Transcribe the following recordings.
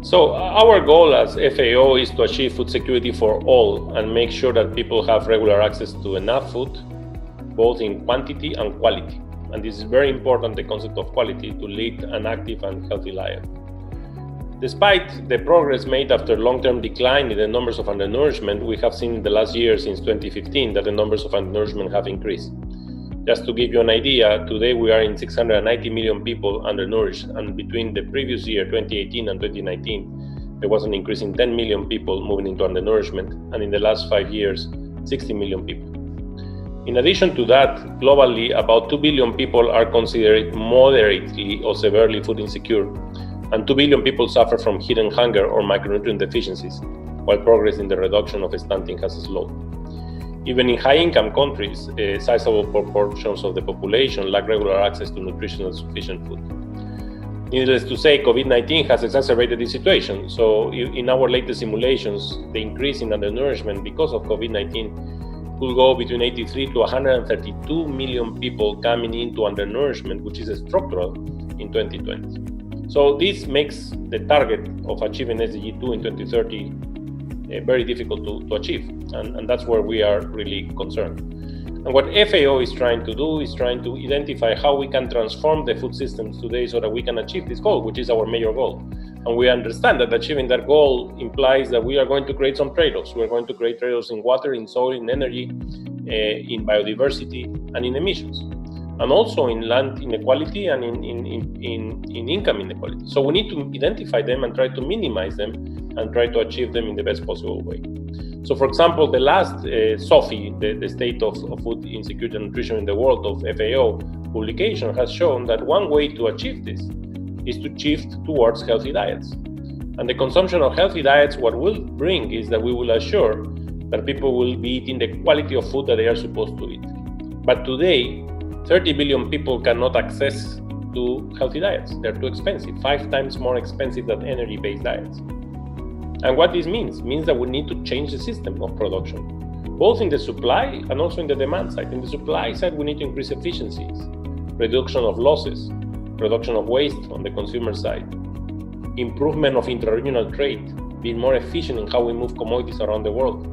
So our goal as FAO is to achieve food security for all and make sure that people have regular access to enough food, both in quantity and quality. And this is very important, the concept of quality, to lead an active and healthy life. Despite the progress made after long-term decline in the numbers of undernourishment, we have seen in the last year since 2015 that the numbers of undernourishment have increased. Just to give you an idea, today we are in 690 million people undernourished, and between the previous year, 2018 and 2019, there was an increase in 10 million people moving into undernourishment, and in the last 5 years, 60 million people. In addition to that, globally, about 2 billion people are considered moderately or severely food insecure, and 2 billion people suffer from hidden hunger or micronutrient deficiencies, while progress in the reduction of stunting has slowed. Even in high-income countries, sizable proportions of the population lack regular access to nutritional sufficient food. Needless to say, COVID-19 has exacerbated this situation. So in our latest simulations, the increase in undernourishment because of COVID-19 could go between 83 to 132 million people coming into undernourishment, which is structural, in 2020. So this makes the target of achieving SDG 2 in 2030 very difficult to achieve, and that's where we are really concerned. And what FAO is trying to do is trying to identify how we can transform the food systems today so that we can achieve this goal, which is our major goal. And we understand that achieving that goal implies that we are going to create some trade-offs. We're going to create trade-offs in water, in soil, in energy, in biodiversity, and in emissions, and also in land inequality and in income inequality. So we need to identify them and try to minimize them and try to achieve them in the best possible way. So for example, the last SOFI, the State of Food Insecurity and Nutrition in the World of FAO publication, has shown that one way to achieve this is to shift towards healthy diets. And the consumption of healthy diets, what will bring is that we will assure that people will be eating the quality of food that they are supposed to eat. But today, 30 billion people cannot access to healthy diets. They're too expensive, 5 times more expensive than energy-based diets. And what this means that we need to change the system of production, both in the supply and also in the demand side. In the supply side, we need to increase efficiencies, reduction of losses, reduction of waste on the consumer side, improvement of intra-regional trade, being more efficient in how we move commodities around the world.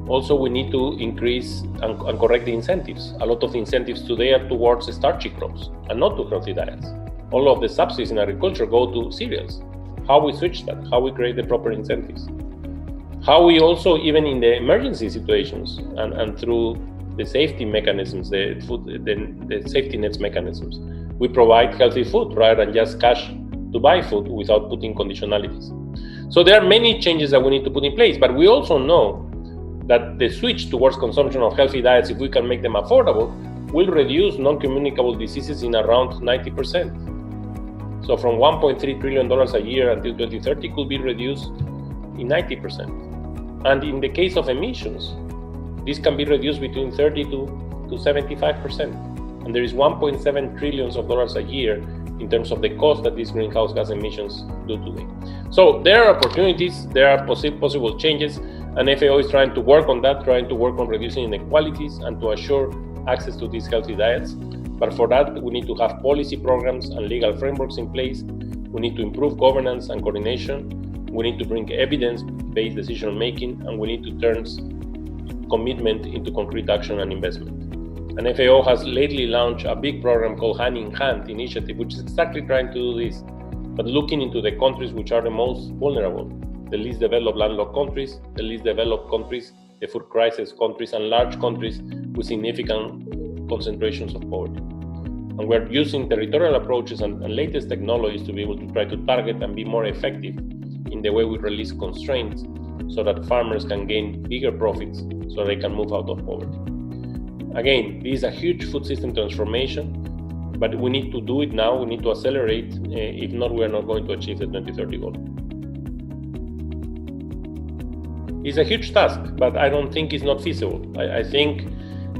Also, we need to increase and correct the incentives. A lot of the incentives today are towards starchy crops and not to healthy diets. All of the subsidies in agriculture go to cereals. How we switch that, how we create the proper incentives. How we also, even in the emergency situations and through the safety mechanisms, the safety nets mechanisms, we provide healthy food rather than just cash to buy food without putting conditionalities. So there are many changes that we need to put in place, but we also know that the switch towards consumption of healthy diets, if we can make them affordable, will reduce non-communicable diseases in around 90%. So from $1.3 trillion a year until 2030 could be reduced in 90%. And in the case of emissions, this can be reduced between 30 to 75%. And there is $1.7 trillion a year in terms of the cost that these greenhouse gas emissions do today. So there are opportunities, there are possible changes, and FAO is trying to work on that, trying to work on reducing inequalities and to assure access to these healthy diets. But for that, we need to have policy programs and legal frameworks in place. We need to improve governance and coordination. We need to bring evidence-based decision-making, and we need to turn commitment into concrete action and investment. And FAO has lately launched a big program called Hand in Hand initiative, which is exactly trying to do this, but looking into the countries which are the most vulnerable, the least developed landlocked countries, the least developed countries, the food crisis countries, and large countries with significant concentrations of poverty. And we're using territorial approaches and latest technologies to be able to try to target and be more effective in the way we release constraints so that farmers can gain bigger profits so they can move out of poverty. Again, this is a huge food system transformation, but we need to do it now. We need to accelerate. If not, we are not going to achieve the 2030 goal. It's a huge task, but I don't think it's not feasible. I think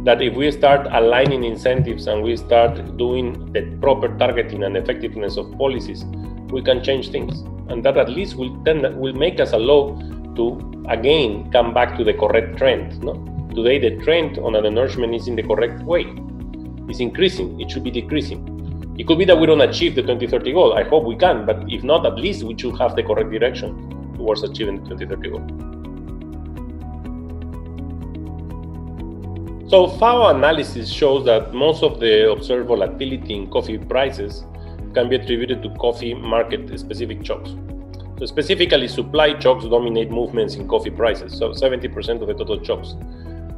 that if we start aligning incentives and we start doing the proper targeting and effectiveness of policies, we can change things. And that at least will make us allow to, again, come back to the correct trend. No? Today, the trend on undernourishment is in the correct way. It's increasing. It should be decreasing. It could be that we don't achieve the 2030 goal. I hope we can, but if not, at least we should have the correct direction towards achieving the 2030 goal. So FAO analysis shows that most of the observed volatility in coffee prices can be attributed to coffee market specific shocks. So specifically, supply shocks dominate movements in coffee prices, so 70% of the total shocks,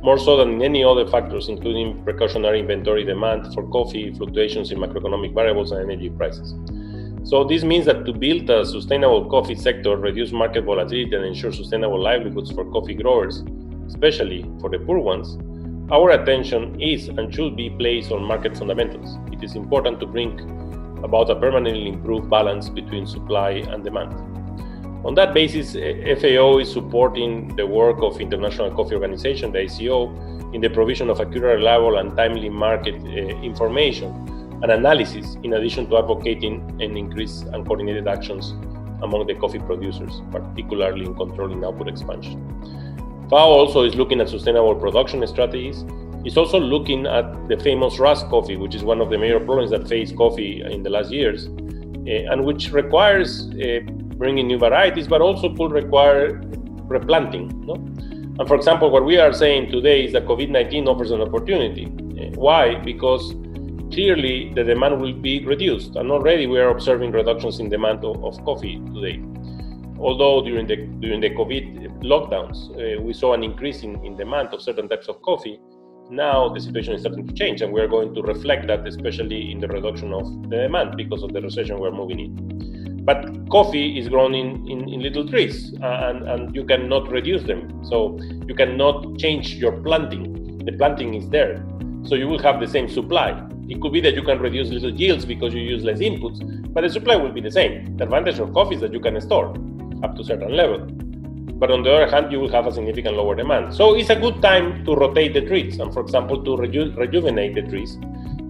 more so than any other factors, including precautionary inventory demand for coffee, fluctuations in macroeconomic variables, and energy prices. So this means that to build a sustainable coffee sector, reduce market volatility, and ensure sustainable livelihoods for coffee growers, especially for the poor ones, our attention is and should be placed on market fundamentals. It is important to bring about a permanently improved balance between supply and demand. On that basis, FAO is supporting the work of International Coffee Organization, the ICO, in the provision of accurate, reliable, and timely market information and analysis, in addition to advocating an increased and coordinated actions among the coffee producers, particularly in controlling output expansion. FAO also is looking at sustainable production strategies. It's also looking at the famous rust coffee, which is one of the major problems that face coffee in the last years, and which requires bringing new varieties, but also could require replanting. No? And for example, what we are saying today is that COVID-19 offers an opportunity. Why? Because clearly the demand will be reduced, and already we are observing reductions in demand of coffee today. Although during the COVID lockdowns, we saw an increase in demand of certain types of coffee, now the situation is starting to change, and we are going to reflect that, especially in the reduction of the demand because of the recession we're moving in. But coffee is grown in little trees, and you cannot reduce them. So you cannot change your planting. The planting is there. So you will have the same supply. It could be that you can reduce little yields because you use less inputs, but the supply will be the same. The advantage of coffee is that you can store up to a certain level. But on the other hand, you will have a significant lower demand. So it's a good time to rotate the trees and, for example, to rejuvenate the trees.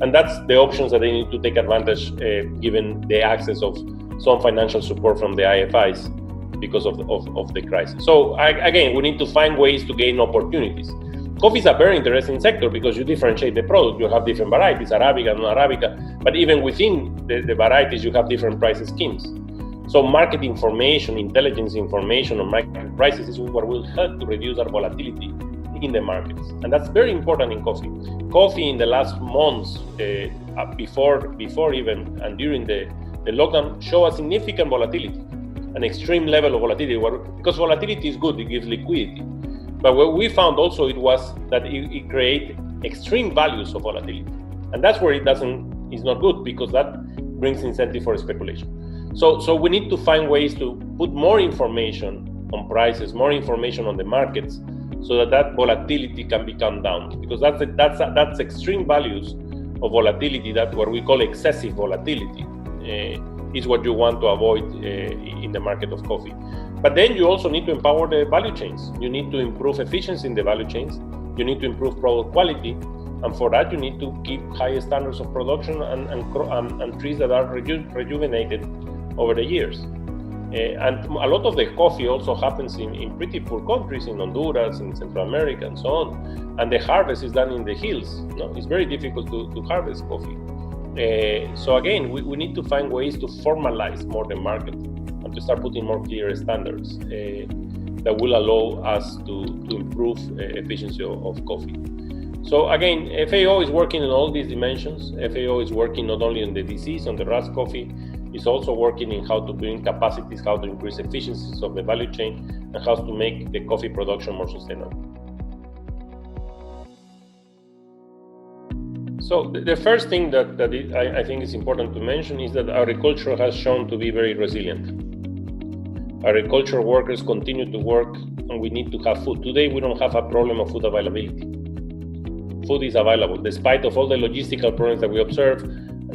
And that's the options that they need to take advantage given the access of some financial support from the IFIs because of the crisis. So again, we need to find ways to gain opportunities. Coffee is a very interesting sector because you differentiate the product. You have different varieties, Arabica and non-Arabica, but even within the varieties, you have different price schemes. So market information, intelligence information on market prices is what will help to reduce our volatility in the markets. And that's very important in coffee. Coffee in the last months, before even and during the lockdown, show a significant volatility, an extreme level of volatility, because volatility is good, it gives liquidity. But what we found also it was that it creates extreme values of volatility. And that's where it's not good, because that brings incentive for speculation. So we need to find ways to put more information on prices, more information on the markets, so that volatility can be calmed down. Because that's extreme values of volatility, that what we call excessive volatility, is what you want to avoid in the market of coffee. But then you also need to empower the value chains. You need to improve efficiency in the value chains. You need to improve product quality. And for that, you need to keep high standards of production and trees that are rejuvenated over the years. And a lot of the coffee also happens in pretty poor countries, in Honduras, in Central America, and so on. And the harvest is done in the hills. It's very difficult to harvest coffee. So again, we need to find ways to formalize more the market and to start putting more clear standards that will allow us to improve efficiency of coffee. So again, FAO is working on all these dimensions. FAO is working not only on the disease, on the rust coffee, it's also working in how to bring capacities, how to increase efficiencies of the value chain, and how to make the coffee production more sustainable. So the first thing that I think is important to mention is that agriculture has shown to be very resilient. Agricultural workers continue to work, and we need to have food. Today, we don't have a problem of food availability. Food is available, despite of all the logistical problems that we observe,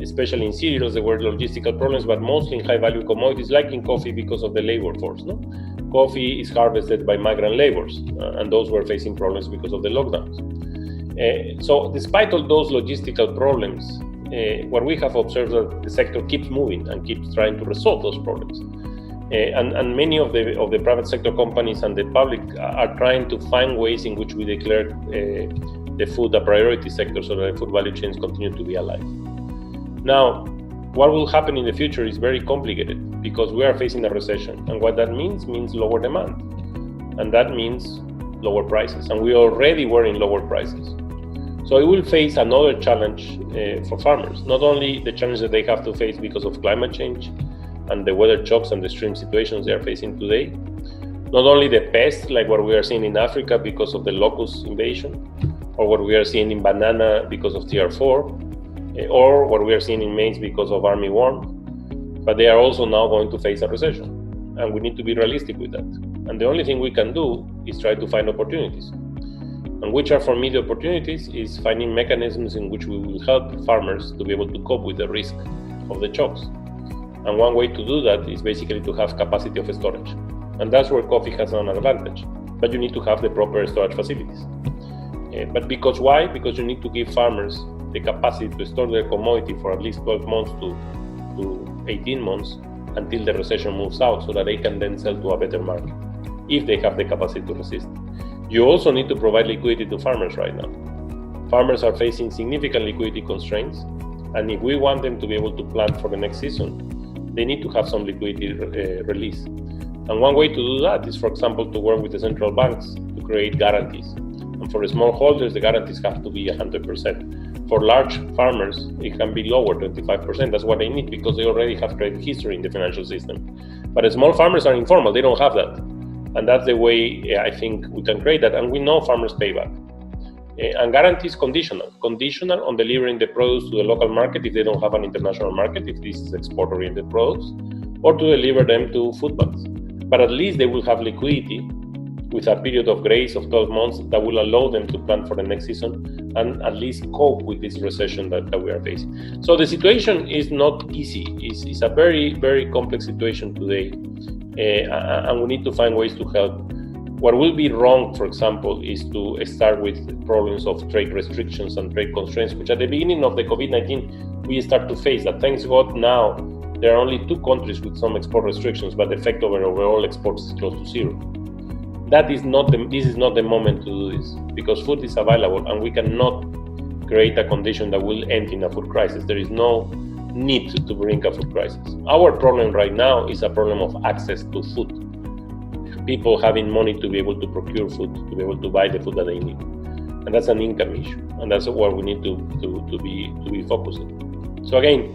especially in cereals. There were logistical problems, but mostly in high-value commodities, like in coffee, because of the labor force. Coffee is harvested by migrant laborers, and those were facing problems because of the lockdowns. So despite all those logistical problems, what we have observed is that the sector keeps moving and keeps trying to resolve those problems. And many of the private sector companies and the public are trying to find ways in which we declare the food a priority sector, so that the food value chains continue to be alive. Now, What will happen in the future is very complicated because we are facing a recession, and what that means lower demand, and that means lower prices, and we already were in lower prices. So it will face another challenge for farmers, not only the challenge that they have to face because of climate change and the weather shocks and the extreme situations they are facing today, not only the pests like what we are seeing in Africa because of the locust invasion, or what we are seeing in banana because of TR4, or what we are seeing in maize because of armyworm, but they are also now going to face a recession, and we need to be realistic with that. And the only thing we can do is try to find opportunities. And which are for me the opportunities is finding mechanisms in which we will help farmers to be able to cope with the risk of the shocks. And one way to do that is basically to have capacity of storage. And that's where coffee has an advantage. But you need to have the proper storage facilities. But because why? Because you need to give farmers the capacity to store their commodity for at least 12 months to 18 months until the recession moves out, so that they can then sell to a better market, if they have the capacity to resist. You also need to provide liquidity to farmers right now. Farmers are facing significant liquidity constraints, and if we want them to be able to plan for the next season, they need to have some liquidity release. And one way to do that is, for example, to work with the central banks to create guarantees. And for the smallholders, the guarantees have to be 100%. For large farmers, it can be lower, 25%. That's what they need because they already have credit history in the financial system. But the small farmers are informal, they don't have that. And that's the way I think we can create that. And we know farmers pay back. And guarantees conditional on delivering the products to the local market if they don't have an international market, if this is export-oriented products, or to deliver them to food banks. But at least they will have liquidity with a period of grace of 12 months that will allow them to plan for the next season and at least cope with this recession that we are facing. So the situation is not easy. It's a very, very complex situation today. And we need to find ways to help. What will be wrong, for example, is to start with problems of trade restrictions and trade constraints, which at the beginning of the COVID-19, we start to face that. Thanks God now, there are only 2 countries with some export restrictions, but the effect over overall exports is close to 0. This is not the moment to do this, because food is available and we cannot create a condition that will end in a food crisis. There is no need to bring a food crisis. Our problem right now is a problem of access to food. People having money to be able to procure food, to be able to buy the food that they need. And that's an income issue. And that's what we need to be focusing. So again,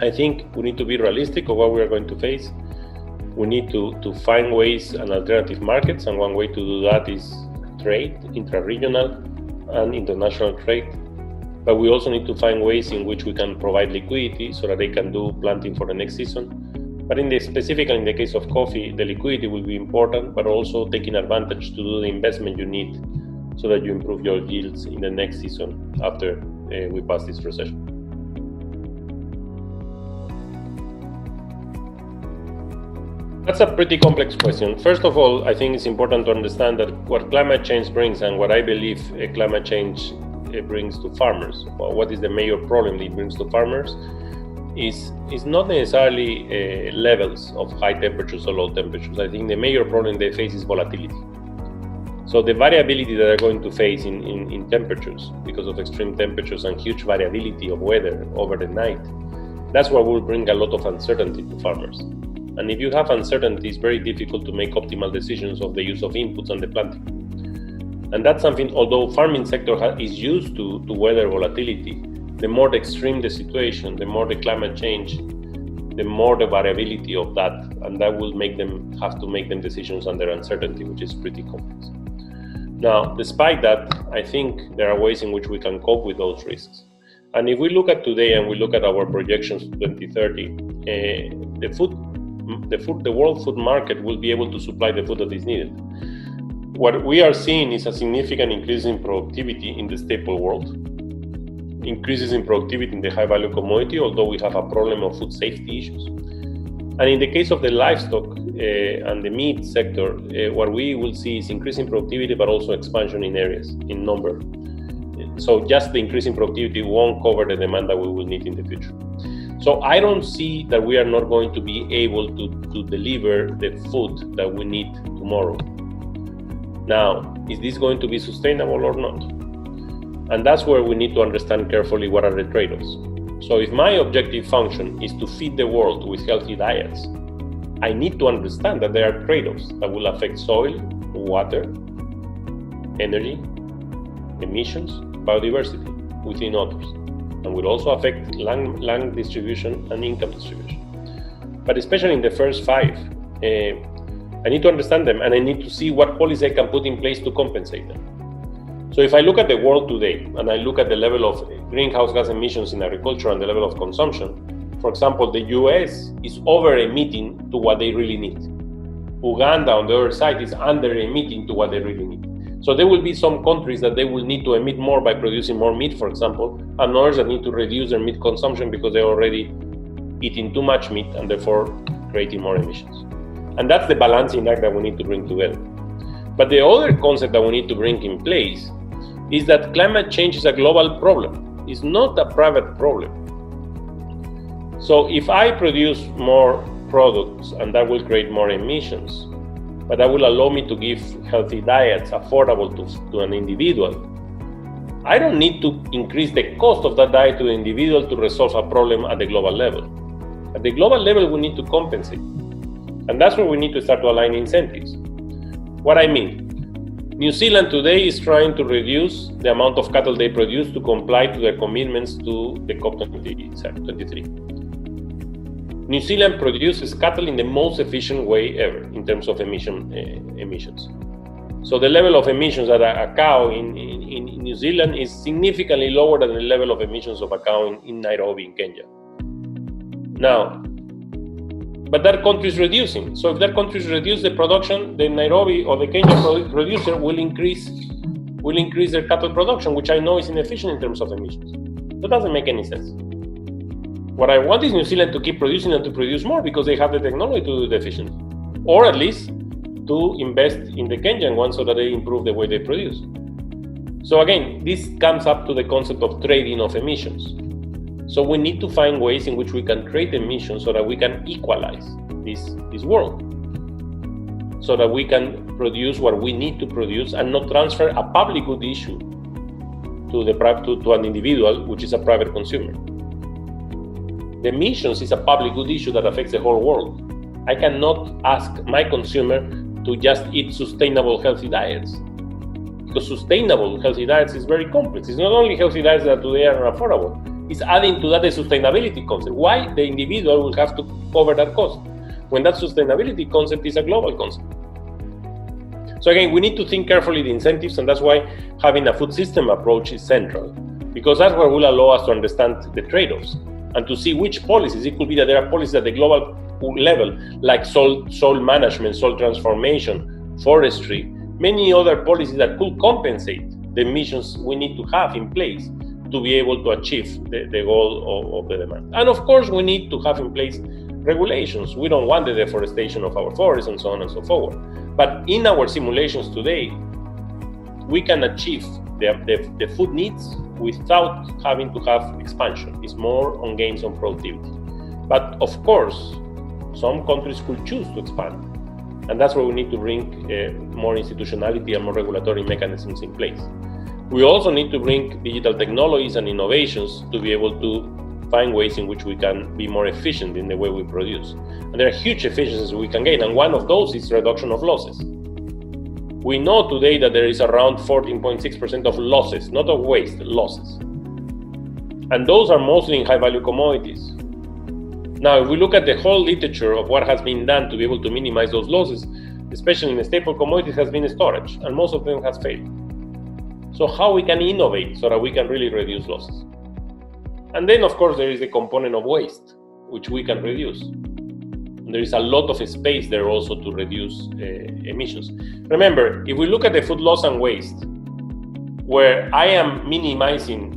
I think we need to be realistic of what we are going to face. We need to find ways and alternative markets, and one way to do that is trade, intra-regional and international trade. But we also need to find ways in which we can provide liquidity so that they can do planting for the next season. But specifically in the case of coffee, the liquidity will be important, but also taking advantage to do the investment you need so that you improve your yields in the next season after we pass this recession. That's a pretty complex question. First of all, I think it's important to understand that what climate change brings and what I believe climate change brings to farmers, or what is the major problem it brings to farmers, is not necessarily levels of high temperatures or low temperatures. I think the major problem they face is volatility. So the variability that they're going to face in temperatures because of extreme temperatures and huge variability of weather over the night, that's what will bring a lot of uncertainty to farmers. And if you have uncertainty, it's very difficult to make optimal decisions of the use of inputs and the planting. And that's something, although farming sector is used to weather volatility, the more extreme the situation, the more the climate change, the more the variability of that, and that will make them have to make them decisions under uncertainty, which is pretty complex. Now, despite that, I think there are ways in which we can cope with those risks. And if we look at today and we look at our projections to 2030, the world food market will be able to supply the food that is needed. What we are seeing is a significant increase in productivity in the staple world, increases in productivity in the high-value commodity, although we have a problem of food safety issues. And in the case of the livestock and the meat sector, what we will see is increasing productivity, but also expansion in areas, in number. So just the increase in productivity won't cover the demand that we will need in the future. So I don't see that we are not going to be able to deliver the food that we need tomorrow. Now, is this going to be sustainable or not? And that's where we need to understand carefully what are the trade-offs. So if my objective function is to feed the world with healthy diets, I need to understand that there are trade-offs that will affect soil, water, energy, emissions, biodiversity, within others, and will also affect land distribution and income distribution. But especially in the first 5, I need to understand them, and I need to see what policy I can put in place to compensate them. So if I look at the world today, and I look at the level of greenhouse gas emissions in agriculture and the level of consumption, for example, the US is over-emitting to what they really need. Uganda, on the other side, is under-emitting to what they really need. So there will be some countries that they will need to emit more by producing more meat, for example, and others that need to reduce their meat consumption because they're already eating too much meat and therefore creating more emissions. And that's the balancing act that we need to bring together. But the other concept that we need to bring in place is that climate change is a global problem. It's not a private problem. So if I produce more products and that will create more emissions, but that will allow me to give healthy diets affordable to an individual, I don't need to increase the cost of that diet to the individual to resolve a problem at the global level. At the global level, we need to compensate. And that's where we need to start to align incentives. What I mean, New Zealand today is trying to reduce the amount of cattle they produce to comply to their commitments to the COP23. New Zealand produces cattle in the most efficient way ever in terms of emissions. So the level of emissions that a cow in New Zealand is significantly lower than the level of emissions of a cow in Nairobi in Kenya. Now, but that country is reducing. So if that country reduces the production, the Nairobi or the Kenya producer will increase their cattle production, which I know is inefficient in terms of emissions. That doesn't make any sense. What I want is New Zealand to keep producing and to produce more because they have the technology to do it efficiently, or at least to invest in the Kenyan one so that they improve the way they produce. So again, this comes up to the concept of trading of emissions. So we need to find ways in which we can trade emissions so that we can equalize this world, so that we can produce what we need to produce and not transfer a public good issue to an individual, which is a private consumer. The emissions is a public good issue that affects the whole world. I cannot ask my consumer to just eat sustainable, healthy diets, because sustainable, healthy diets is very complex. It's not only healthy diets that today are affordable, it's adding to that the sustainability concept. Why the individual will have to cover that cost when that sustainability concept is a global concept? So again, we need to think carefully the incentives, and that's why having a food system approach is central, because that's what will allow us to understand the trade-offs and to see which policies. It could be that there are policies at the global level, like soil management, soil transformation, forestry, many other policies that could compensate the emissions we need to have in place to be able to achieve the goal of the demand. And of course, we need to have in place regulations. We don't want the deforestation of our forests and so on and so forth. But in our simulations today, we can achieve the food needs without having to have expansion. It's more on gains on productivity. But of course, some countries could choose to expand. And that's where we need to bring more institutionality and more regulatory mechanisms in place. We also need to bring digital technologies and innovations to be able to find ways in which we can be more efficient in the way we produce. And there are huge efficiencies we can gain, and one of those is reduction of losses. We know today that there is around 14.6% of losses, not of waste, losses. And those are mostly in high-value commodities. Now, if we look at the whole literature of what has been done to be able to minimize those losses, especially in the staple commodities, has been storage, and most of them has failed. So how we can innovate so that we can really reduce losses? And then, of course, there is the component of waste, which we can reduce. And there is a lot of space there also to reduce emissions. Remember, if we look at the food loss and waste, where I am minimizing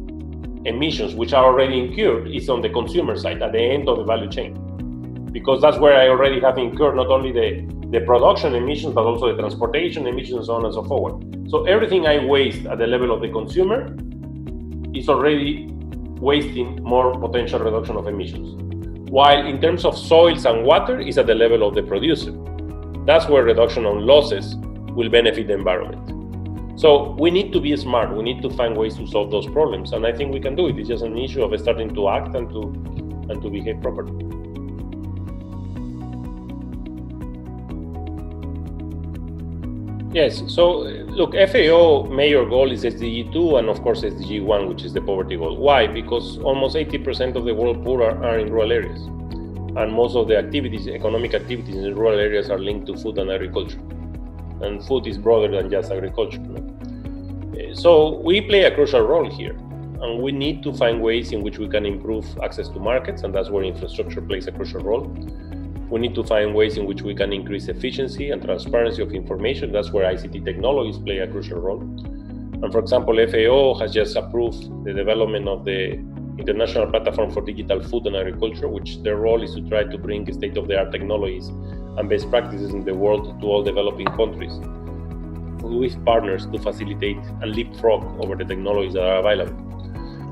emissions which are already incurred, is on the consumer side, at the end of the value chain. Because that's where I already have incurred not only the production emissions, but also the transportation emissions and so on and so forth. So everything I waste at the level of the consumer is already wasting more potential reduction of emissions. While in terms of soils and water is at the level of the producer. That's where reduction on losses will benefit the environment. So we need to be smart. We need to find ways to solve those problems, and I think we can do it. It's just an issue of starting to act and to behave properly. Yes, so look, FAO major goal is SDG 2 and of course SDG 1, which is the poverty goal. Why? Because almost 80% of the world poor are in rural areas. And most of the activities, economic activities in rural areas are linked to food and agriculture. And food is broader than just agriculture. No? So we play a crucial role here. And we need to find ways in which we can improve access to markets, and that's where infrastructure plays a crucial role. We need to find ways in which we can increase efficiency and transparency of information. That's where ICT technologies play a crucial role. And for example, FAO has just approved the development of the International Platform for Digital Food and Agriculture, which their role is to try to bring state-of-the-art technologies and best practices in the world to all developing countries, with partners to facilitate and leapfrog over the technologies that are available.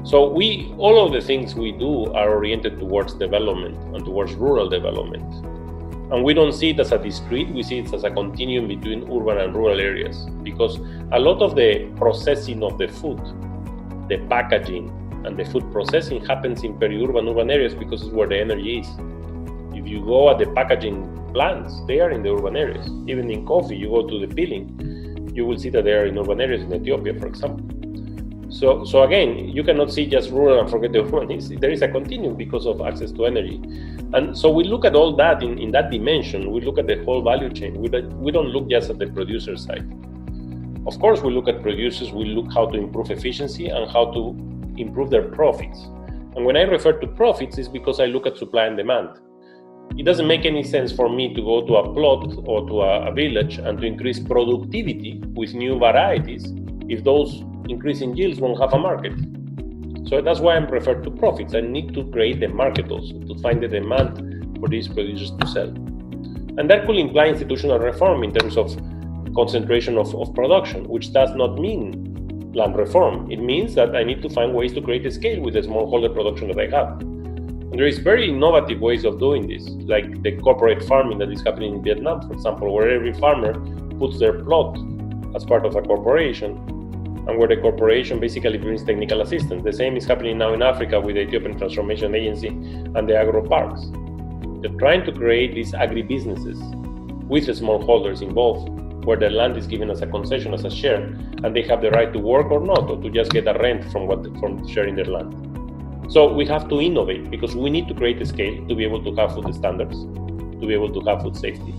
So all of the things we do are oriented towards development and towards rural development. And we don't see it as a discrete, we see it as a continuum between urban and rural areas, because a lot of the processing of the food, the packaging and the food processing happens in peri-urban, urban areas because it's where the energy is. If you go at the packaging plants, they are in the urban areas. Even in coffee, you go to the peeling, you will see that they are in urban areas in Ethiopia, for example. So again, you cannot see just rural and forget the urban. There is a continuum because of access to energy. And so we look at all that in that dimension. We look at the whole value chain. We don't look just at the producer side. Of course, we look at producers, we look how to improve efficiency and how to improve their profits. And when I refer to profits, it's because I look at supply and demand. It doesn't make any sense for me to go to a plot or to a village and to increase productivity with new varieties if those increasing yields won't have a market. So that's why I'm referred to profits. I need to create the market also, to find the demand for these producers to sell. And that could imply institutional reform in terms of concentration of production, which does not mean land reform. It means that I need to find ways to create a scale with the smallholder production that I have. And there is very innovative ways of doing this, like the corporate farming that is happening in Vietnam, for example, where every farmer puts their plot as part of a corporation, and where the corporation basically brings technical assistance. The same is happening now in Africa with the Ethiopian Transformation Agency and the agro parks. They're trying to create these agribusinesses with the smallholders involved, where the land is given as a concession, as a share, and they have the right to work or not, or to just get a rent from sharing their land. So we have to innovate, because we need to create a scale to be able to have food standards, to be able to have food safety,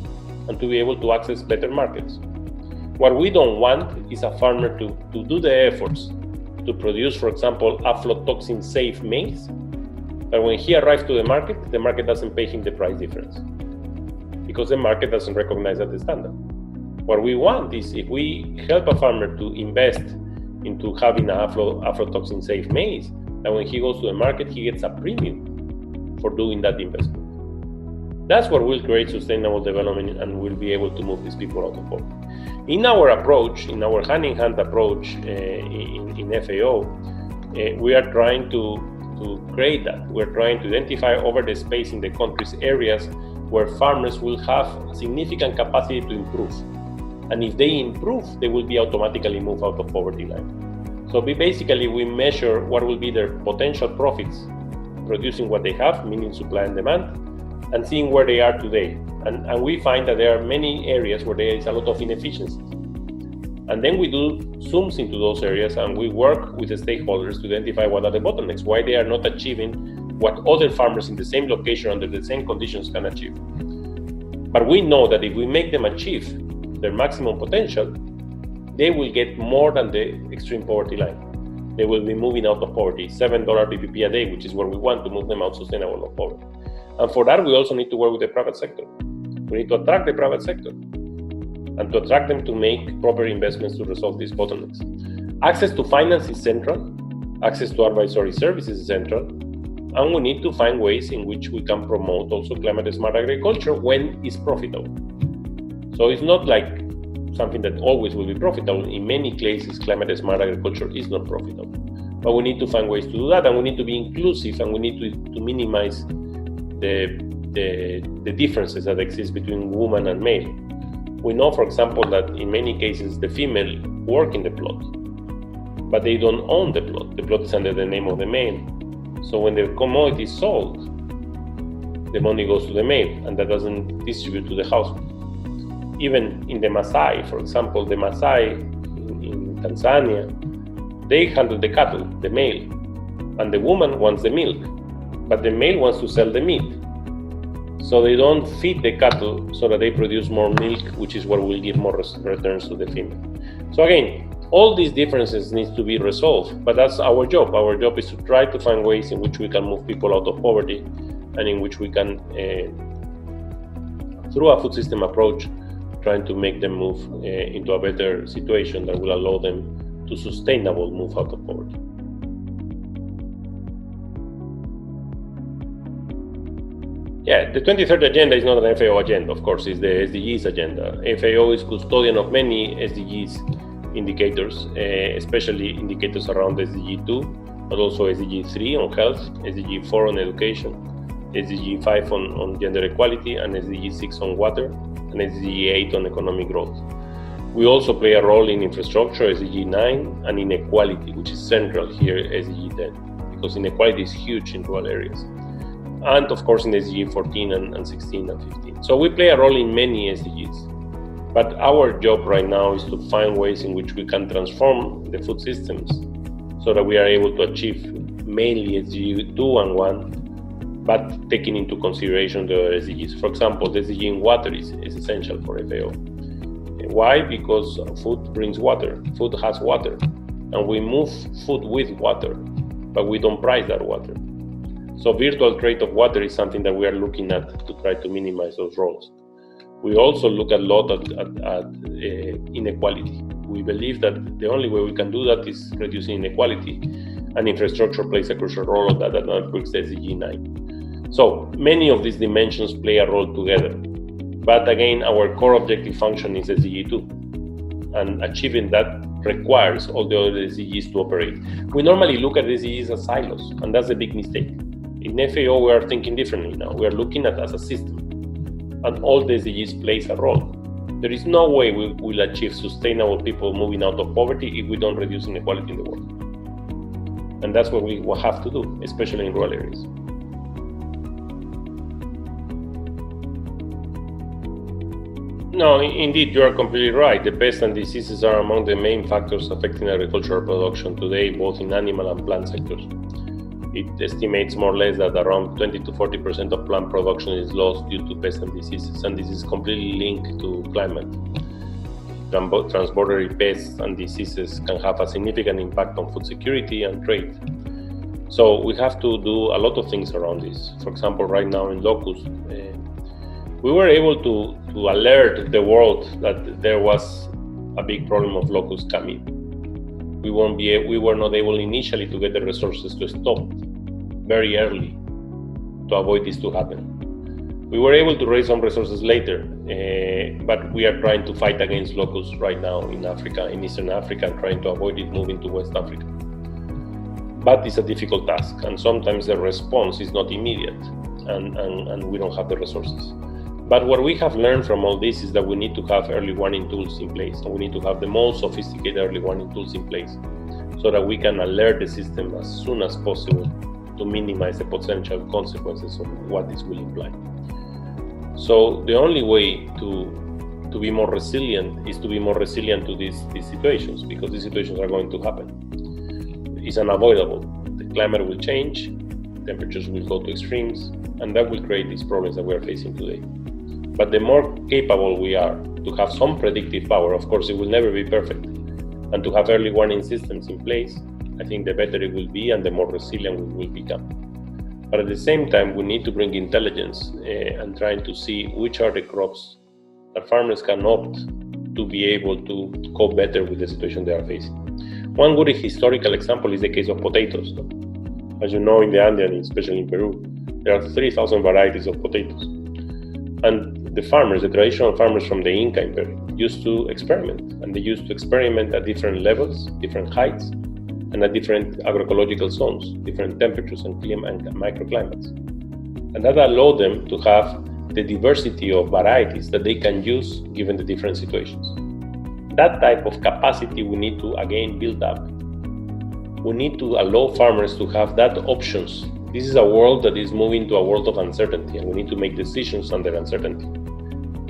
and to be able to access better markets. What we don't want is a farmer to do the efforts to produce, for example, aflatoxin-safe maize, but when he arrives to the market doesn't pay him the price difference, because the market doesn't recognize that standard. What we want is, if we help a farmer to invest into having an aflatoxin-safe maize, that when he goes to the market, he gets a premium for doing that investment. That's what will create sustainable development, and we'll be able to move these people out of poverty. In our approach, in our hand-in-hand approach in FAO, we are trying to create that. We're trying to identify over the space in the country's areas where farmers will have a significant capacity to improve. And if they improve, they will be automatically moved out of poverty line. So basically, we measure what will be their potential profits producing what they have, meaning supply and demand, and seeing where they are today. And we find that there are many areas where there is a lot of inefficiencies. And then we do zooms into those areas, and we work with the stakeholders to identify what are the bottlenecks, why they are not achieving what other farmers in the same location under the same conditions can achieve. But we know that if we make them achieve their maximum potential, they will get more than the extreme poverty line. They will be moving out of poverty, $7 BPP a day, which is where we want to move them out sustainable of poverty. And for that, we also need to work with the private sector. We need to attract the private sector and to attract them to make proper investments to resolve these bottlenecks. Access to finance is central. Access to advisory services is central. And we need to find ways in which we can promote also climate smart agriculture when it's profitable. So it's not like something that always will be profitable. In many cases, climate smart agriculture is not profitable. But we need to find ways to do that, and we need to be inclusive, and we need to minimize the differences that exist between woman and male. We know, for example, that in many cases the female work in the plot, but they don't own the plot. The plot is under the name of the male. So when the commodity is sold, the money goes to the male, and that doesn't distribute to the household. Even in the Maasai, for example, the Maasai in Tanzania, they handle the cattle, the male, and the woman wants the milk, but the male wants to sell the meat. So they don't feed the cattle so that they produce more milk, which is what will give more returns to the female. So again, all these differences need to be resolved, but that's our job. Our job is to try to find ways in which we can move people out of poverty, and in which we can, through a food system approach, trying to make them move into a better situation that will allow them to sustainable move out of poverty. Yeah, the 2030 agenda is not an FAO agenda, of course, it's the SDGs agenda. FAO is custodian of many SDGs indicators, especially indicators around SDG 2, but also SDG 3 on health, SDG 4 on education, SDG 5 on gender equality, and SDG 6 on water, and SDG 8 on economic growth. We also play a role in infrastructure, SDG 9, and inequality, which is central here, SDG 10, because inequality is huge in rural areas. And of course in SDG 14 and 16 and 15. So we play a role in many SDGs. But our job right now is to find ways in which we can transform the food systems so that we are able to achieve mainly SDG 2 and 1, but taking into consideration the other SDGs. For example, the SDG in water is essential for FAO. Why? Because food brings water. Food has water. And we move food with water, but we don't price that water. So virtual trade of water is something that we are looking at to try to minimize those roles. We also look a lot at inequality. We believe that the only way we can do that is reducing inequality, and infrastructure plays a crucial role of that, and that brings SDG 9. So many of these dimensions play a role together. But again, our core objective function is SDG 2, and achieving that requires all the other SDGs to operate. We normally look at SDGs as silos, and that's a big mistake. In FAO, we are thinking differently now. We are looking at it as a system, and all the SDGs plays a role. There is no way we will achieve sustainable people moving out of poverty if we don't reduce inequality in the world. And that's what we will have to do, especially in rural areas. No, indeed, you are completely right. The pests and diseases are among the main factors affecting agricultural production today, both in animal and plant sectors. It estimates more or less that around 20 to 40% of plant production is lost due to pests and diseases, and this is completely linked to climate. Transborder pests and diseases can have a significant impact on food security and trade. So we have to do a lot of things around this. For example, right now in locust, we were able to alert the world that there was a big problem of locusts coming. We were not able initially to get the resources to stop very early to avoid this to happen. We were able to raise some resources later, but we are trying to fight against locusts right now in Africa, in Eastern Africa, and trying to avoid it moving to West Africa. But it's a difficult task, and sometimes the response is not immediate, and we don't have the resources. But what we have learned from all this is that we need to have early warning tools in place, and we need to have the most sophisticated early warning tools in place so that we can alert the system as soon as possible to minimize the potential consequences of what this will imply. So the only way to be more resilient is to be more resilient to these situations, because these situations are going to happen. It's unavoidable. The climate will change, temperatures will go to extremes, and that will create these problems that we are facing today. But the more capable we are to have some predictive power, of course it will never be perfect, and to have early warning systems in place, I think the better it will be and the more resilient we will become. But at the same time, we need to bring intelligence and trying to see which are the crops that farmers can opt to be able to cope better with the situation they are facing. One good historical example is the case of potatoes. As you know, in the Andean, especially in Peru, there are 3,000 varieties of potatoes. And the farmers, the traditional farmers from the Inca Empire, used to experiment. And they used to experiment at different levels, different heights, and at different agroecological zones, different temperatures and microclimates. And that allowed them to have the diversity of varieties that they can use given the different situations. That type of capacity we need to again build up. We need to allow farmers to have that options. This is a world that is moving to a world of uncertainty, and we need to make decisions under uncertainty.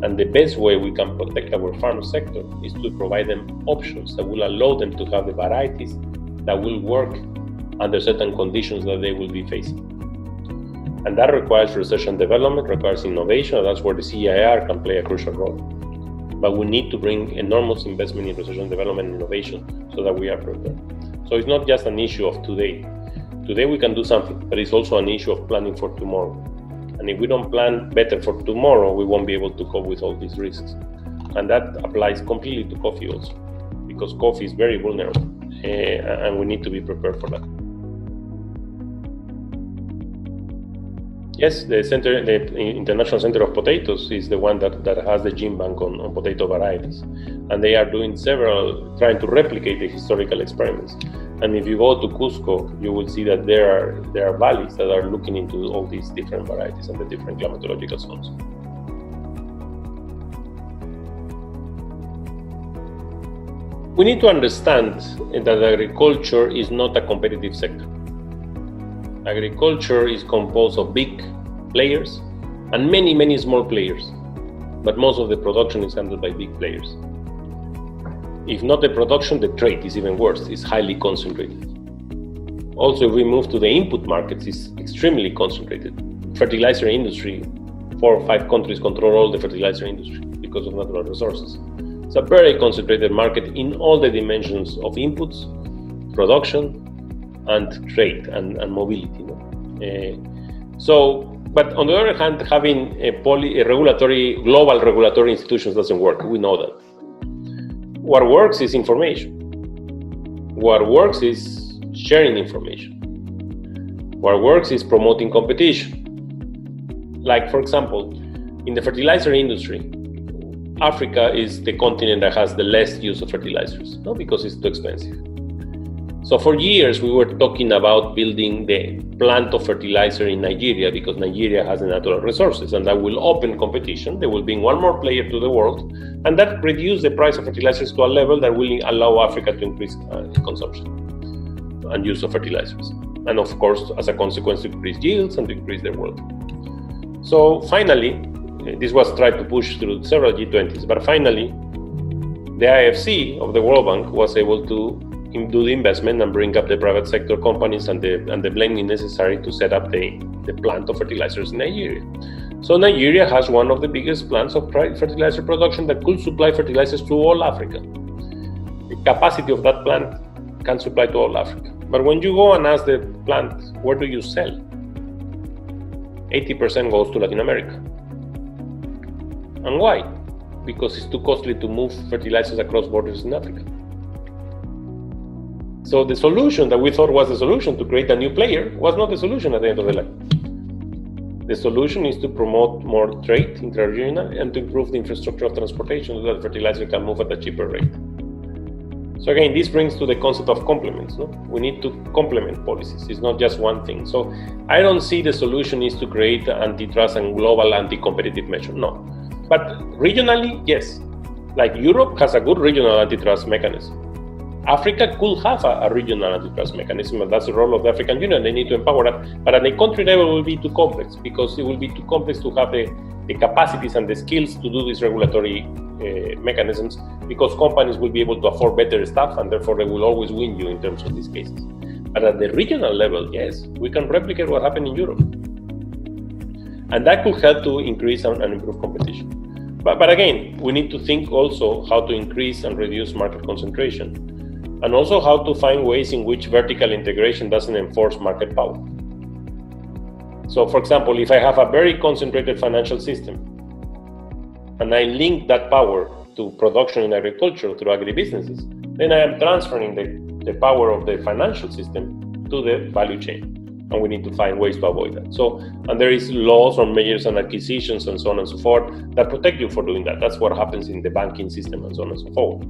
And the best way we can protect our farm sector is to provide them options that will allow them to have the varieties that will work under certain conditions that they will be facing. And that requires research and development, requires innovation, and that's where the CIR can play a crucial role. But we need to bring enormous investment in research and development and innovation so that we are prepared. So it's not just an issue of today. Today we can do something, but it's also an issue of planning for tomorrow. And if we don't plan better for tomorrow, we won't be able to cope with all these risks. And that applies completely to coffee also, because coffee is very vulnerable, and we need to be prepared for that. Yes, the International Center of Potatoes is the one that has the gene bank on potato varieties. And they are doing trying to replicate the historical experiments. And if you go to Cusco, you will see that there are valleys that are looking into all these different varieties and the different climatological zones. We need to understand that agriculture is not a competitive sector. Agriculture is composed of big players and many, many small players, but most of the production is handled by big players. If not the production, the trade is even worse. It's highly concentrated. Also, if we move to the input markets, it's extremely concentrated. Fertilizer industry, 4 or 5 countries control all the fertilizer industry because of natural resources. It's a very concentrated market in all the dimensions of inputs, production, and trade and mobility. But on the other hand, having global regulatory institutions doesn't work. We know that. What works is information. What works is sharing information. What works is promoting competition. Like, for example, in the fertilizer industry, Africa is the continent that has the least use of fertilizers, not because it's too expensive. So for years, we were talking about building the plant of fertilizer in Nigeria because Nigeria has the natural resources, and that will open competition. There will bring one more player to the world, and that reduces the price of fertilizers to a level that will allow Africa to increase consumption and use of fertilizers. And of course, as a consequence, to increase yields and to increase their wealth. So finally, this was tried to push through several G20s, but finally, the IFC of the World Bank was able to do the investment and bring up the private sector companies and the blending necessary to set up the plant of fertilizers in Nigeria. So Nigeria has one of the biggest plants of fertilizer production that could supply fertilizers to all Africa. The capacity of that plant can supply to all Africa. But when you go and ask the plant, where do you sell? 80% goes to Latin America. And why? Because it's too costly to move fertilizers across borders in Africa. So the solution that we thought was the solution to create a new player was not the solution at the end of the line. The solution is to promote more trade intra-regional and to improve the infrastructure of transportation so that fertilizer can move at a cheaper rate. So again, this brings to the concept of complements. No? We need to complement policies. It's not just one thing. So I don't see the solution is to create antitrust and global anti-competitive measure. No. But regionally, yes. Like Europe has a good regional antitrust mechanism. Africa could have a regional antitrust mechanism, and that's the role of the African Union. They need to empower that. But at the country level, it will be too complex because it will be too complex to have the capacities and the skills to do these regulatory mechanisms, because companies will be able to afford better stuff and therefore they will always win you in terms of these cases. But at the regional level, yes, we can replicate what happened in Europe. And that could help to increase and improve competition. But again, we need to think also how to increase and reduce market concentration. And also how to find ways in which vertical integration doesn't enforce market power. So for example, if I have a very concentrated financial system and I link that power to production in agriculture through agribusinesses, then I am transferring the power of the financial system to the value chain. And we need to find ways to avoid that. So, and there is laws on mergers and acquisitions and so on and so forth that protect you for doing that. That's what happens in the banking system and so on and so forth.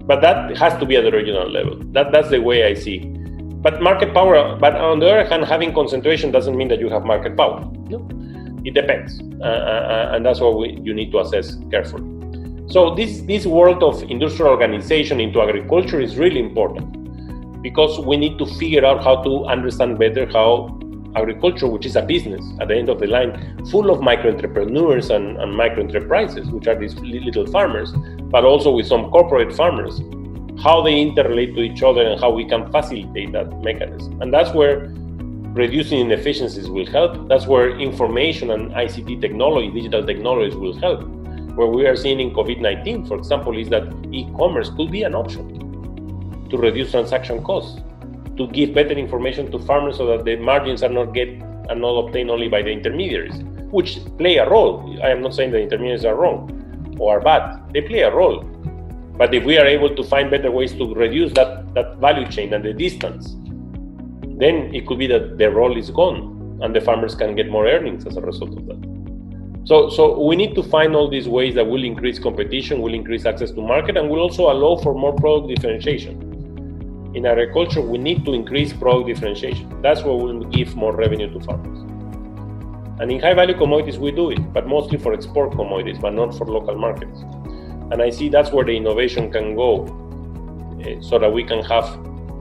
But that has to be at the regional level. That's the way I see. But market power, but on the other hand, having concentration doesn't mean that you have market power. No, it depends. And that's what you need to assess carefully. So this world of industrial organization into agriculture is really important, because we need to figure out how to understand better how agriculture, which is a business at the end of the line, full of micro-entrepreneurs and micro-enterprises, which are these little farmers, but also with some corporate farmers, how they interrelate to each other and how we can facilitate that mechanism. And that's where reducing inefficiencies will help. That's where information and ICT technology, digital technologies will help. Where we are seeing in COVID-19, for example, is that e-commerce could be an option to reduce transaction costs, to give better information to farmers so that the margins are not obtained only by the intermediaries, which play a role. I am not saying the intermediaries are wrong or are bad. They play a role. But if we are able to find better ways to reduce that value chain and the distance, then it could be that their role is gone and the farmers can get more earnings as a result of that. So we need to find all these ways that will increase competition, will increase access to market, and will also allow for more product differentiation. In agriculture, we need to increase product differentiation. That's what will give more revenue to farmers. And in high-value commodities, we do it, but mostly for export commodities, but not for local markets. And I see that's where the innovation can go, so that we can have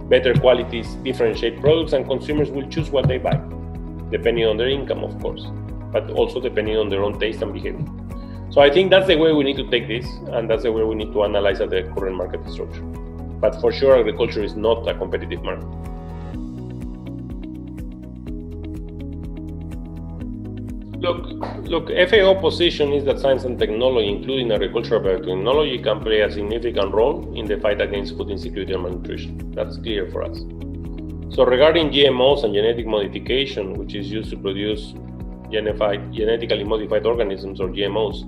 better qualities, differentiate products, and consumers will choose what they buy, depending on their income, of course, but also depending on their own taste and behavior. So I think that's the way we need to take this, and that's the way we need to analyze the current market structure. But for sure, agriculture is not a competitive market. Look, FAO position is that science and technology, including agricultural biotechnology, can play a significant role in the fight against food insecurity and malnutrition. That's clear for us. So regarding GMOs and genetic modification, which is used to produce genetically modified organisms, or GMOs,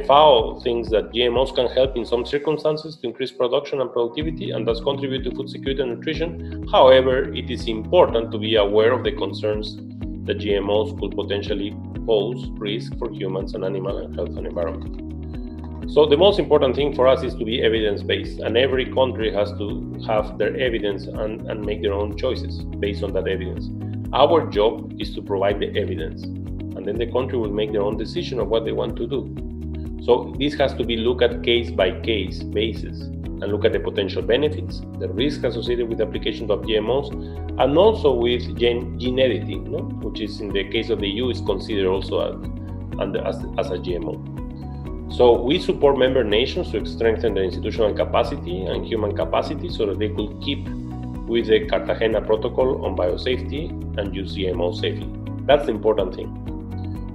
FAO thinks that GMOs can help in some circumstances to increase production and productivity and thus contribute to food security and nutrition. However, it is important to be aware of the concerns that GMOs could potentially pose risk for humans and animal health and environment. So the most important thing for us is to be evidence-based, and every country has to have their evidence and make their own choices based on that evidence. Our job is to provide the evidence, and then the country will make their own decision of what they want to do. So this has to be looked at case-by-case basis and look at the potential benefits, the risk associated with the application of GMOs, and also with gene editing, which is in the case of the EU is considered also as a GMO. So we support member nations to strengthen their institutional capacity and human capacity so that they could keep with the Cartagena Protocol on biosafety and use GMO safely. That's the important thing.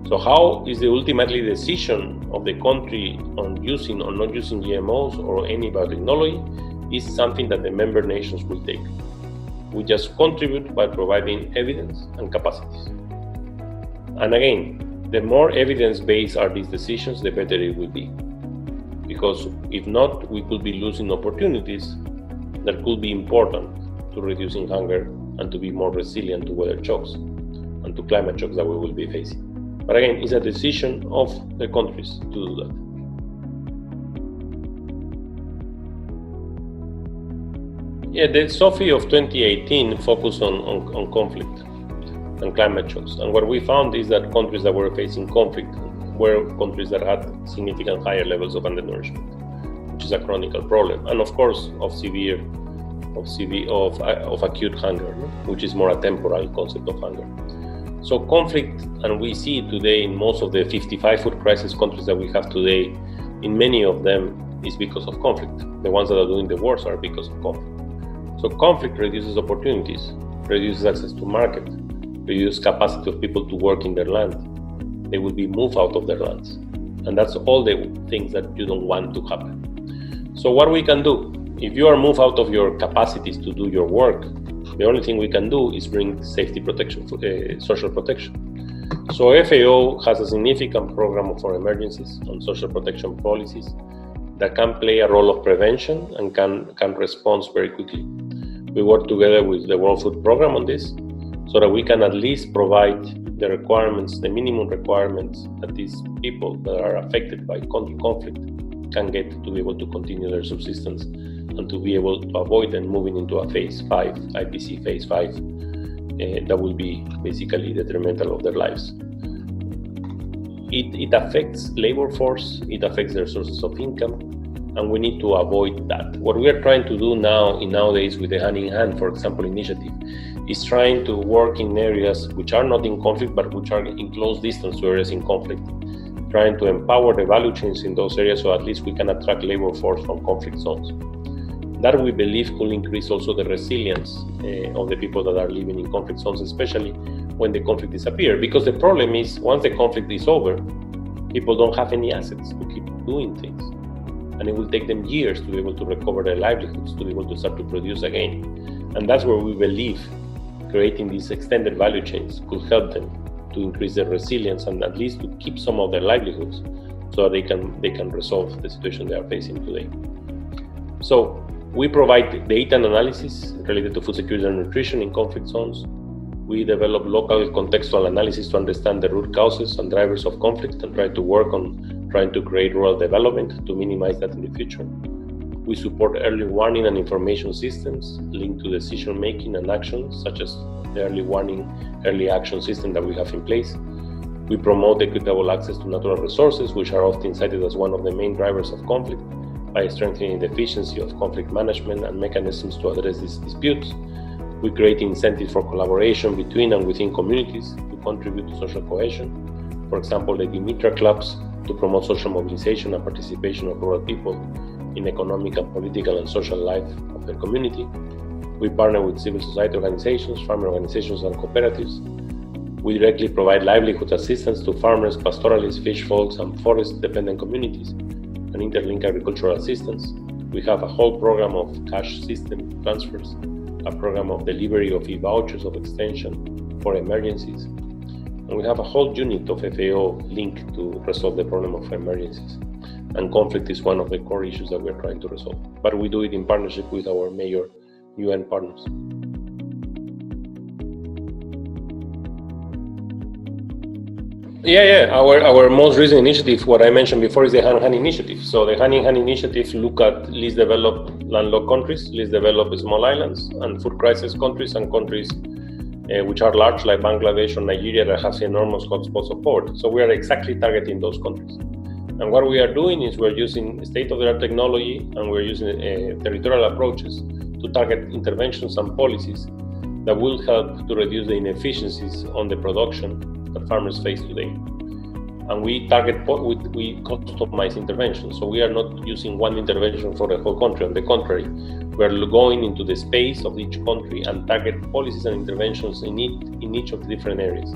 So how is the ultimately decision of the country on using or not using GMOs or any biotechnology is something that the member nations will take. We just contribute by providing evidence and capacities. And again, the more evidence-based are these decisions, the better it will be. Because if not, we could be losing opportunities that could be important to reducing hunger and to be more resilient to weather shocks and to climate shocks that we will be facing. But again, it's a decision of the countries to do that. Yeah, the SOFI of 2018 focused on conflict and climate shocks. And what we found is that countries that were facing conflict were countries that had significant higher levels of undernourishment, which is a chronic problem, and of course of acute hunger, which is more a temporal concept of hunger. So conflict, and we see it today in most of the 55 food crisis countries that we have today, in many of them is because of conflict. The ones that are doing the worst are because of conflict. So conflict reduces opportunities, reduces access to market, reduces capacity of people to work in their land. They will be moved out of their lands. And that's all the things that you don't want to happen. So what we can do, if you are moved out of your capacities to do your work, the only thing we can do is bring safety protection, social protection. So FAO has a significant program for emergencies on social protection policies that can play a role of prevention and can respond very quickly. We work together with the World Food Program on this so that we can at least provide the requirements, the minimum requirements that these people that are affected by conflict can get to be able to continue their subsistence and to be able to avoid them moving into a phase 5, IPC phase 5, that will be basically detrimental of their lives. it affects labor force, it affects their sources of income, and we need to avoid that. What we are trying to do nowadays with the Hand in Hand, for example, initiative, is trying to work in areas which are not in conflict, but which are in close distance to areas in conflict, trying to empower the value chains in those areas so at least we can attract labor force from conflict zones. That we believe could increase also the resilience of the people that are living in conflict zones, especially when the conflict disappears. Because the problem is, once the conflict is over, people don't have any assets to keep doing things. And it will take them years to be able to recover their livelihoods, to be able to start to produce again. And that's where we believe creating these extended value chains could help them to increase their resilience and at least to keep some of their livelihoods so that they can resolve the situation they are facing today. So we provide data and analysis related to food security and nutrition in conflict zones. We develop local contextual analysis to understand the root causes and drivers of conflict and try to work on trying to create rural development to minimize that in the future. We support early warning and information systems linked to decision making and actions, such as the early warning, early action system that we have in place. We promote equitable access to natural resources, which are often cited as one of the main drivers of conflict, by strengthening the efficiency of conflict management and mechanisms to address these disputes. We create incentives for collaboration between and within communities to contribute to social cohesion. For example, the Dimitra clubs to promote social mobilization and participation of rural people in economic and political and social life of their community. We partner with civil society organizations, farmer organizations, and cooperatives. We directly provide livelihood assistance to farmers, pastoralists, fish folks, and forest-dependent communities, and interlink agricultural assistance. We have a whole program of cash system transfers, a program of delivery of e-vouchers of extension for emergencies, and we have a whole unit of FAO linked to resolve the problem of emergencies. And conflict is one of the core issues that we're trying to resolve. But we do it in partnership with our major UN partners. Our most recent initiative, what I mentioned before, is the Hand in Hand initiative. So the Hand in Hand initiative look at least developed landlocked countries, least developed small islands, and food crisis countries, and countries which are large like Bangladesh or Nigeria that have enormous hotspots of poverty. So we are exactly targeting those countries. And what we are doing is we're using state-of-the-art technology and we're using territorial approaches to target interventions and policies that will help to reduce the inefficiencies on the production that farmers face today. And we customize interventions. So we are not using one intervention for the whole country. On the contrary, we're going into the space of each country and target policies and interventions in each of the different areas.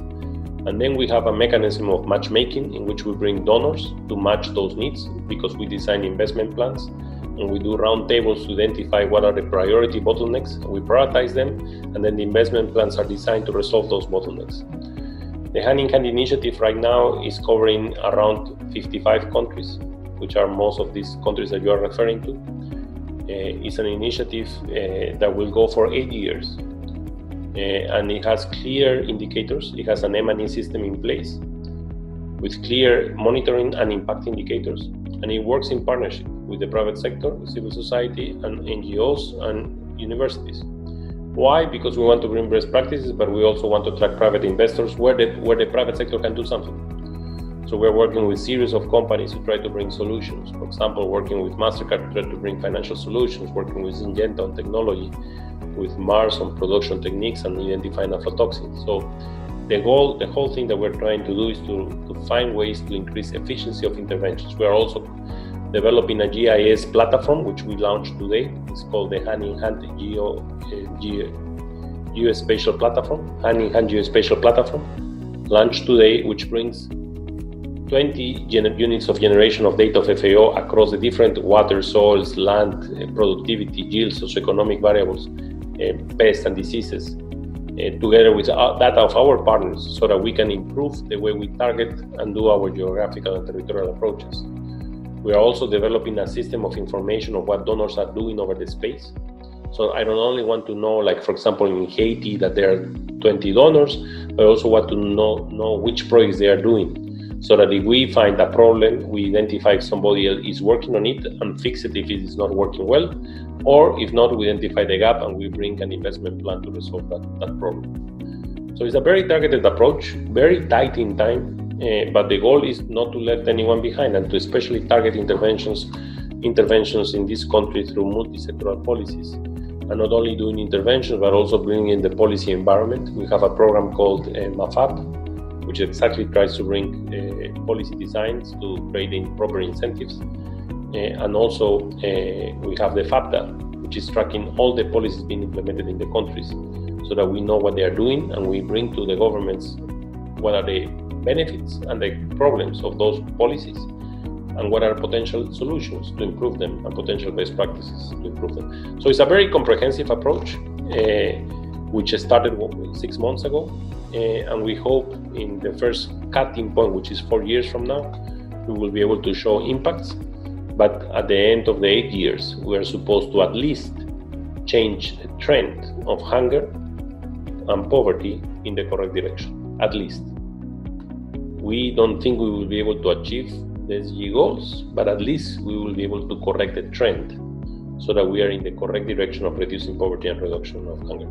And then we have a mechanism of matchmaking in which we bring donors to match those needs, because we design investment plans and we do roundtables to identify what are the priority bottlenecks. We prioritize them, and then the investment plans are designed to resolve those bottlenecks. The Hand in Hand initiative right now is covering around 55 countries, which are most of these countries that you are referring to. It's an initiative that will go for 8 years. And it has clear indicators. It has an M&E system in place with clear monitoring and impact indicators. And it works in partnership with the private sector, with civil society, and NGOs and universities. Why? Because we want to bring best practices, but we also want to attract private investors where the private sector can do something. So we're working with series of companies to try to bring solutions. For example, working with MasterCard to try to bring financial solutions, working with Syngenta on technology, with Mars on production techniques and identifying aflatoxins. So the whole thing that we're trying to do is to find ways to increase efficiency of interventions. We are also developing a GIS platform, which we launched today. It's called the Hand in Hand Geospatial Platform, Hand in Hand Geospatial Platform, launched today, which brings 20 units of generation of data of FAO across the different water, soils, land, productivity, yields, socioeconomic variables, pests and diseases, together with data of our partners, so that we can improve the way we target and do our geographical and territorial approaches. We are also developing a system of information of what donors are doing over the space. So I don't only want to know, like for example in Haiti, that there are 20 donors, but I also want to know which projects they are doing. So that if we find a problem, we identify if somebody else is working on it and fix it if it is not working well, or if not, we identify the gap and we bring an investment plan to resolve that problem. So it's a very targeted approach, very tight in time, but the goal is not to let anyone behind and to especially target interventions in this country through multi-sectoral policies. And not only doing interventions, but also bringing in the policy environment. We have a program called MAFAP, which exactly tries to bring policy designs to create proper incentives. And also we have the FAPDA, which is tracking all the policies being implemented in the countries so that we know what they are doing and we bring to the governments what are the benefits and the problems of those policies and what are potential solutions to improve them and potential best practices to improve them. So it's a very comprehensive approach, which started 6 months ago, and we hope in the first cutting point, which is 4 years from now, we will be able to show impacts. But at the end of the 8 years, we are supposed to at least change the trend of hunger and poverty in the correct direction, at least. We don't think we will be able to achieve the SDG goals, but at least we will be able to correct the trend so that we are in the correct direction of reducing poverty and reduction of hunger.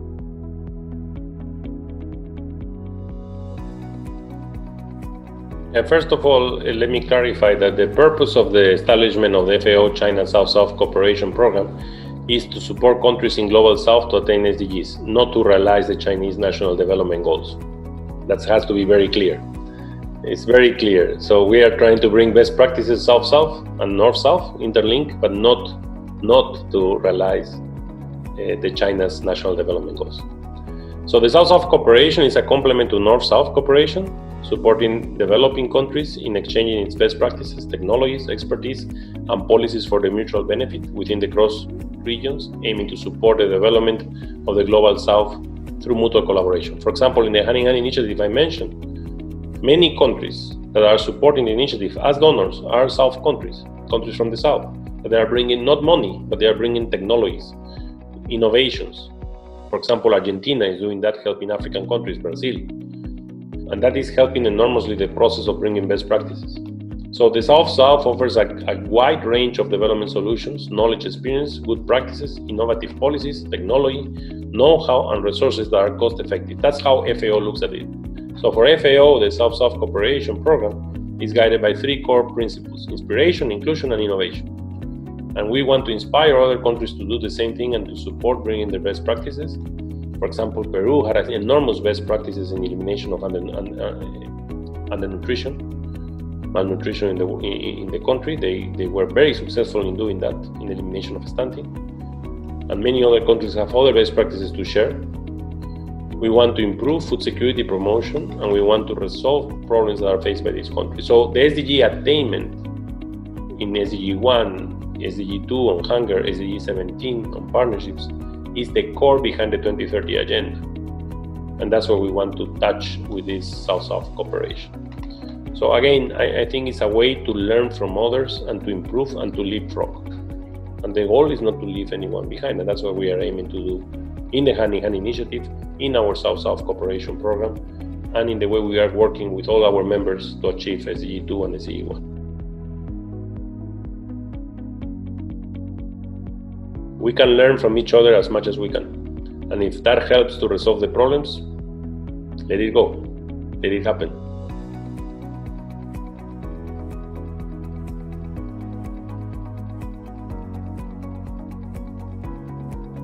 First of all, let me clarify that the purpose of the establishment of the FAO China South-South Cooperation Program is to support countries in Global South to attain SDGs, not to realize the Chinese National Development Goals. That has to be very clear. It's very clear. So we are trying to bring best practices South-South and North-South interlink, but not to realize the China's National Development Goals. So the South-South cooperation is a complement to North-South cooperation, supporting developing countries in exchanging its best practices, technologies, expertise, and policies for the mutual benefit within the cross regions, aiming to support the development of the Global South through mutual collaboration. For example, in the Hand in Hand initiative I mentioned, many countries that are supporting the initiative as donors are South countries from the South. They are bringing not money, but they are bringing technologies, innovations. For example, Argentina is doing that, helping African countries, Brazil. And that is helping enormously the process of bringing best practices. So the South-South offers a wide range of development solutions, knowledge, experience, good practices, innovative policies, technology, know-how, and resources that are cost-effective. That's how FAO looks at it. So for FAO, the South-South Cooperation Program is guided by 3 core principles: inspiration, inclusion, and innovation. And we want to inspire other countries to do the same thing and to support bringing their best practices. For example, Peru had enormous best practices in elimination of malnutrition in the country. They were very successful in doing that, in elimination of stunting. And many other countries have other best practices to share. We want to improve food security promotion, and we want to resolve problems that are faced by these countries. So the SDG attainment in SDG 1, SDG 2 on hunger, SDG 17 on partnerships is the core behind the 2030 agenda. And that's what we want to touch with this South-South cooperation. So again, I think it's a way to learn from others and to improve and to leapfrog. And the goal is not to leave anyone behind, and that's what we are aiming to do in the Hand in Hand initiative, in our South-South cooperation program, and in the way we are working with all our members to achieve SDG 2 and SDG 1. We can learn from each other as much as we can. And if that helps to resolve the problems, let it go, let it happen.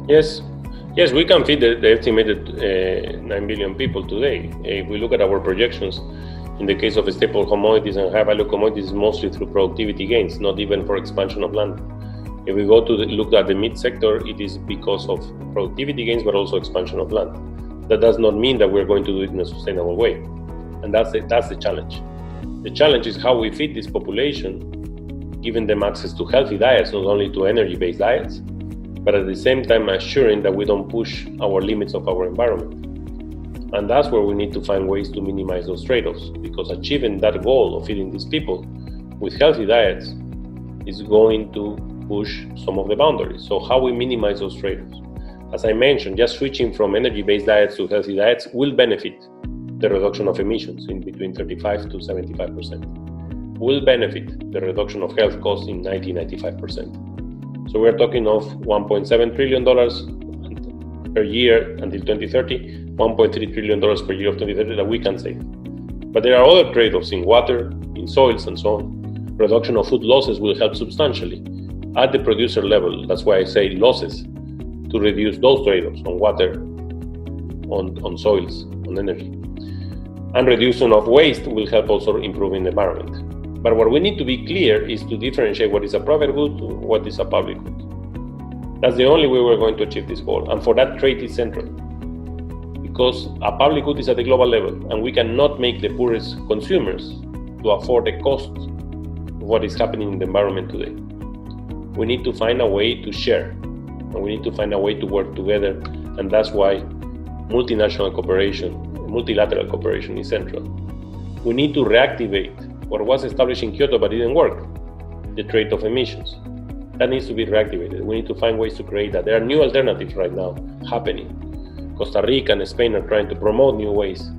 Yes, we can feed the estimated 9 billion people today. If we look at our projections, in the case of staple commodities and high-value commodities, mostly through productivity gains, not even for expansion of land. If we go to look at the meat sector, it is because of productivity gains, but also expansion of land. That does not mean that we're going to do it in a sustainable way. And that's the challenge. The challenge is how we feed this population, giving them access to healthy diets, not only to energy-based diets, but at the same time assuring that we don't push our limits of our environment. And that's where we need to find ways to minimize those trade-offs, because achieving that goal of feeding these people with healthy diets is going to push some of the boundaries. So how we minimize those trade-offs? As I mentioned, just switching from energy-based diets to healthy diets will benefit the reduction of emissions in between 35 to 75%. Will benefit the reduction of health costs in 90-95%. So we're talking of $1.7 trillion per year until 2030, $1.3 trillion per year of 2030 that we can save. But there are other trade-offs in water, in soils, and so on. Reduction of food losses will help substantially at the producer level. That's why I say losses, to reduce those trade-offs on water, on soils, on energy. And reduction of waste will help also improving the environment. But what we need to be clear is to differentiate what is a private good, what is a public good. That's the only way we're going to achieve this goal. And for that, trade is central. Because a public good is at the global level, and we cannot make the poorest consumers to afford the cost of what is happening in the environment today. We need to find a way to share, and we need to find a way to work together, and that's why multinational cooperation, multilateral cooperation is central. We need to reactivate what was established in Kyoto but didn't work, the trade of emissions. That needs to be reactivated. We need to find ways to create that. There are new alternatives right now happening. Costa Rica and Spain are trying to promote new ways,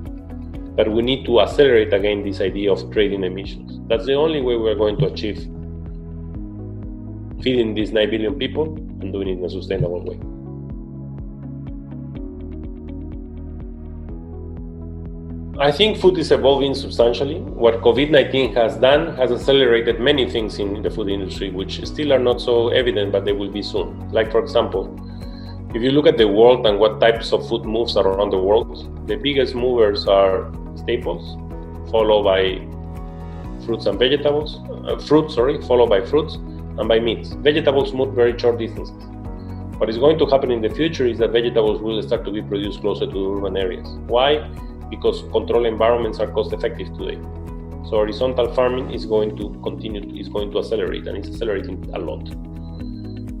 but we need to accelerate again this idea of trading emissions. That's the only way we're going to achieve feeding these 9 billion people and doing it in a sustainable way. I think food is evolving substantially. What COVID-19 has done has accelerated many things in the food industry, which still are not so evident, but they will be soon. Like, for example, if you look at the world and what types of food moves around the world, the biggest movers are staples, followed by fruits and vegetables, followed by fruits and by meats. Vegetables move very short distances. What is going to happen in the future is that vegetables will start to be produced closer to the urban areas. Why? Because controlled environments are cost effective today. So horizontal farming is going to accelerate, and it's accelerating a lot.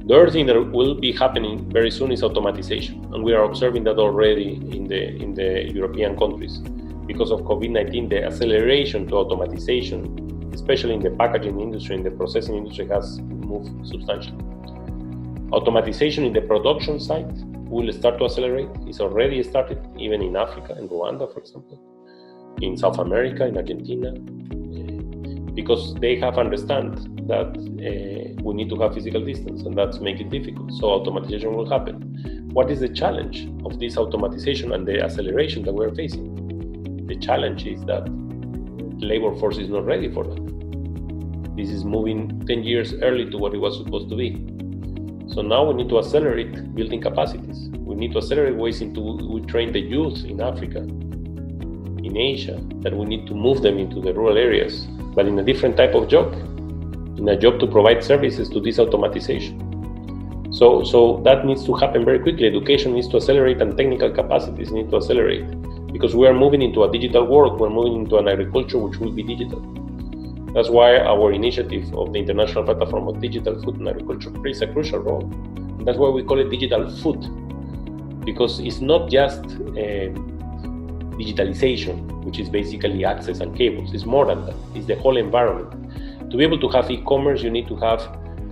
The other thing that will be happening very soon is automatization, and we are observing that already in the European countries. Because of COVID-19, the acceleration to automatization, especially in the packaging industry, in the processing industry, has moved substantially. Automatization in the production side will start to accelerate. It's already started, even in Africa, in Rwanda, for example, in South America, in Argentina, because they have understand that we need to have physical distance, and that's make it difficult. So automatization will happen. What is the challenge of this automatization and the acceleration that we're facing? The challenge is that the labor force is not ready for that. This is moving 10 years early to what it was supposed to be. So now we need to accelerate building capacities. We need to accelerate ways we train the youth in Africa, in Asia, that we need to move them into the rural areas, but in a different type of job, in a job to provide services to this automatization. So that needs to happen very quickly. Education needs to accelerate, and technical capacities need to accelerate, because we are moving into a digital world. We're moving into an agriculture which will be digital. That's why our initiative of the International Platform of Digital Food and Agriculture plays a crucial role. And that's why we call it digital food, because it's not just digitalization, which is basically access and cables. It's more than that. It's the whole environment. To be able to have e-commerce, you need to have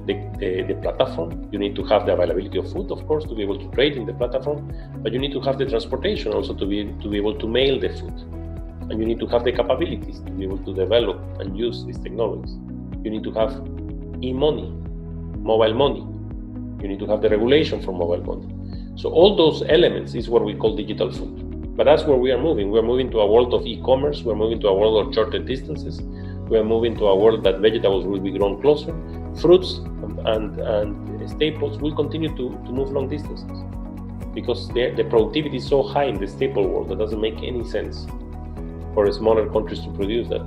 the platform. You need to have the availability of food, of course, to be able to trade in the platform, but you need to have the transportation also to be able to mail the food. And you need to have the capabilities to be able to develop and use these technologies. You need to have e-money, mobile money. You need to have the regulation for mobile money. So all those elements is what we call digital food. But that's where we are moving. We're moving to a world of e-commerce. We're moving to a world of shorter distances. We're moving to a world that vegetables will be grown closer. Fruits and staples will continue to move long distances, because the productivity is so high in the staple world that doesn't make any sense for smaller countries to produce that.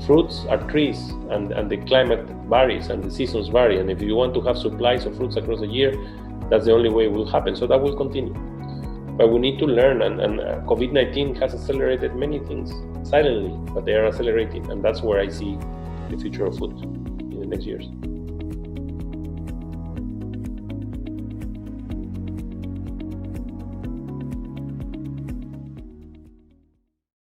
Fruits are trees, and the climate varies and the seasons vary, and if you want to have supplies of fruits across the year, that's the only way it will happen. So that will continue. But we need to learn, and COVID-19 has accelerated many things silently, but they are accelerating, and that's where I see the future of food in the next years.